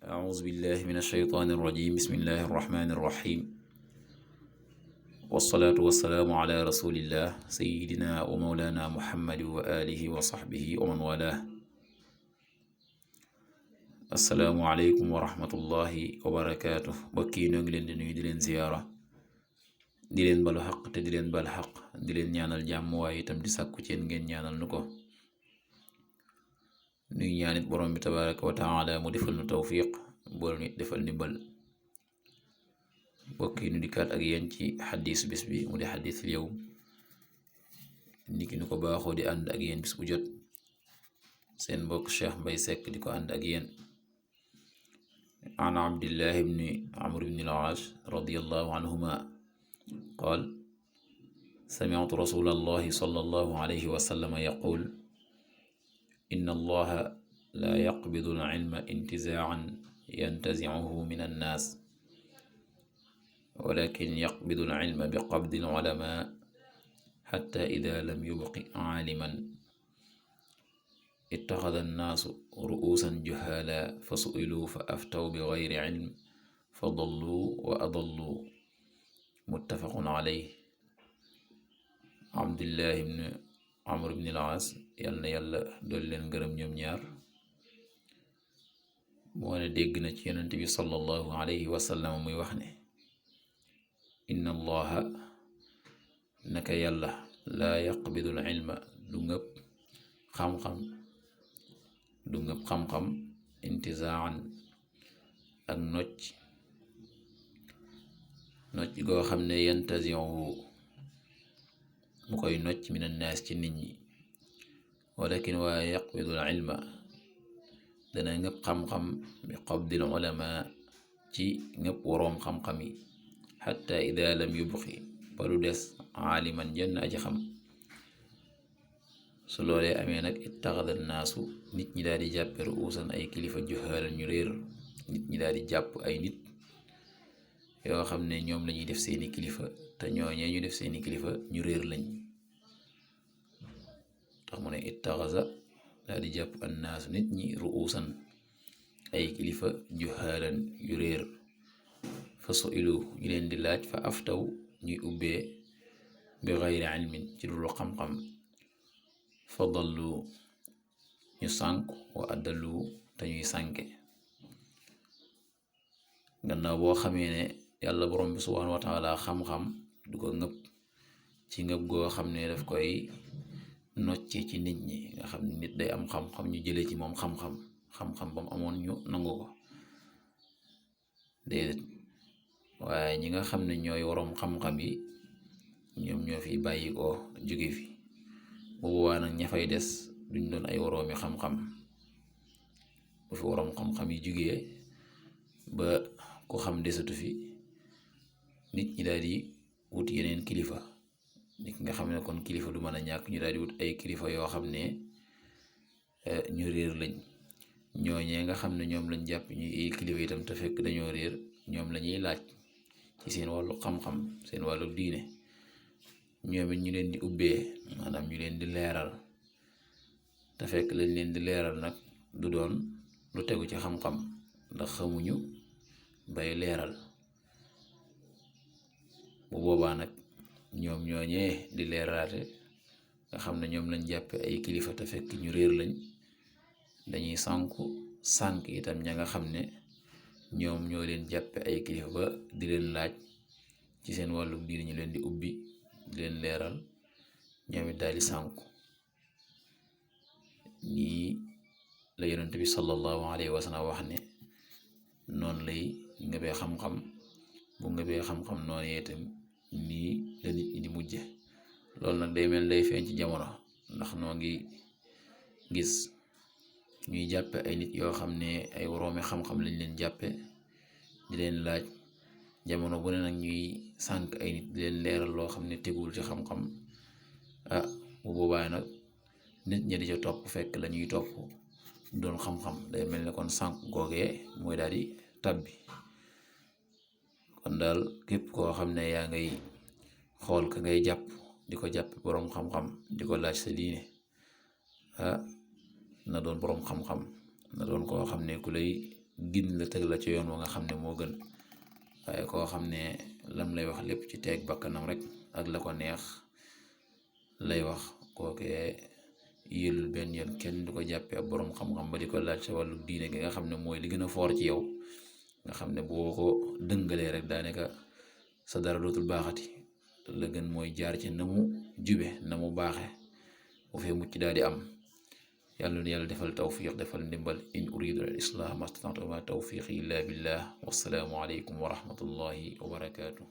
أعوذ بالله من الشيطان الرجيم بسم الله الرحمن الرحيم والصلاة والسلام على رسول الله سيدنا ومولانا محمد وآله وصحبه ومن والاه السلام عليكم ورحمة الله وبركاته bokki noo ngi leen di nuyu di leen ziyaara di leen balu xaq te di leen bal xaq di leen ñaanal jàmm waaye itam di sàkku ci yéen ngeen ñaanal nu ko nuy ñaanit borom bi tabaraka wa taala mu defal nu tawfiq bool nit defal ndimbal bokk yi nu dikkaat ak yéen ci xadis bis bi mu di xadisul yawm niki nu ko baaxoo di ànd ak yéen bis bu jot seen mbokk Cheikh Mbaye Seck di ko ànd ak yéen an abdillah ibni amr ibni al-aas radiyallahu anhuma qaal sami'tu rasulallahi sallallahu alayhi wa sallam yaqul inna allaha la yaqbidu al-ilma intizaacan yantazicuhu min annaas walakin yaqbidu al-ilma biqabdi al-culamaa xatta idaa lam yubqi caaliman ittaxada annaasu ru'uusan juhaalaa fa su'iluu fa aftaw bigayri cilm fa dalluu wa adalluu muttafaqun calayhi. Abdullah ibn Amr ibn al-Aas yal na yàlla dolli leen gërëm ñoom ñaar moo ne dégg na ci yonent bi sallallahu alayhi wa sallam muy wax ne inna allaha naka yàlla laa yaqbidul ilma du ngëp xam-xam intizaan ak nocc goo xam ne yantazi'uhu mu koy nocc min annaas ci nit ñi walakin waaye yaqbidul ilma dana ngëp xam-xam bi qabdil ulama ci ngëp woroom xam-xam yi xatta ida lam yubqi ba du des aaliman jenn aji xam su loolee amee nag ittaxada naasu nit ñi daal di jàppe ruusan ay kilifa juhaalan ñu réer nit ñi daal di jàpp ay nit yoo xam ne ñoom lañuy def seeni kilifa te ñooñee ñu def seeni kilifa ñu réer lañ tax mu ne ittaxasa daal di jàpp annaasu nit ñi ruusan ay kilifa juhaalan yu réer fa su'ilu ñu leen di laaj fa aftaw ñuy ubbee bi gayri ilmin ci dul xam-xam fa dallu ñu sànk wa adallu te ñuy sànke gannaaw boo xamee ne yàlla borom bi subhaanahu wa taala xam-xam du ko ngëpp ci ngëpp goo xam ne daf koy nocce ci nit ñi nga xam ne nit day am xam-xam ñu jëlee ci moom xam-xam ba mu amoon ñu nangu ko déedéet waaye ñi nga xam ne ñooy waroom xam-xam yi ñoom ñoo fi bàyyi ko jóge fi bu boobaa nag ña fay des duñ doon ay waroomi xam-xam bu fi waroom xam-xam yi jógee ba ku xam desatu fi nit ñi daal di wut yeneen kilifa nit nga xam ne kon kilifa du mën a ñàkk ñu daal di wut ay kilifa yoo xam ne ñu réer lañ ñooñee nga xam ne ñoom lañ jàpp ñu ay kilifa itam te fekk dañoo réer ñoom lañuy laaj ci seen wàllu xam-xam seen wàllu diine ñoom it ñu leen di ubbee maanaam ñu leen di leeral te fekk lañ leen di leeral nag du doon lu tegu ci xam-xam ndax xamuñu bay leeral bu boobaa nag ñoom ñooñee di leeralaate nga xam ne ñoom lañ jàppe ay kilifa te fekk ñu réer lañ dañuy sànk itam ña nga xam ne ñoom ñoo leen jàppe ay kilifa ba di leen laaj ci seen wàllu diine ñu leen di ubbi di leen leeral ñoom it daal di sànku nii la yonent bi sallallahu alayhi wa sallam wax ne noonu lay ngëbee xam-xam bu ngëbee xam-xam noonu itam nii la nit ñi di mujje loolu nag day mel day feeñ ci jamono ndax noo ngi gis ñuy jàppe ay nit yoo xam ne ay woroomi xam-xam lañ leen jàppe di leen laaj jamono bu ne nag ñuy sànk ay nit di leen leeral loo xam ne tegul ci xam-xam bu boobaa nag nit ñi di ca topp fekk la ñuy topp doon xam-xam day mel ne kon sànk googee mooy daal di tabbi kon daal képp koo xam ne yaa ngay xool ka ngay jàpp di ko jàpp boroom xam-xam di ko laaj sa diine na doon boroom xam-xam na doon koo xam ne ku lay gin la teg la ci yoon wa nga xam ne moo gën. waaye koo xam ne lam lay wax lépp ci teeg bakkanam rek ak la ko neex lay wax, kookee yëlul benn yoon kenn du ko jàppe ab boroom xam-xam ba di ko laaj sa wàllu diine gi nga xam ne mooy li gën a foor ci yow, nga xam ne boo ko dëngalee rek daanaka sa dara dootul baaxati. la gën mooy jaar ci na mu jube na mu baaxe bu fee mucc daal di am. yàlla na yàlla defal tawfiq defal ndimbal. in uridu al islah mastata'tu ma tawfiqi illa billah. wassalaamu aleykum wa rahmatullahi wa barakaatu.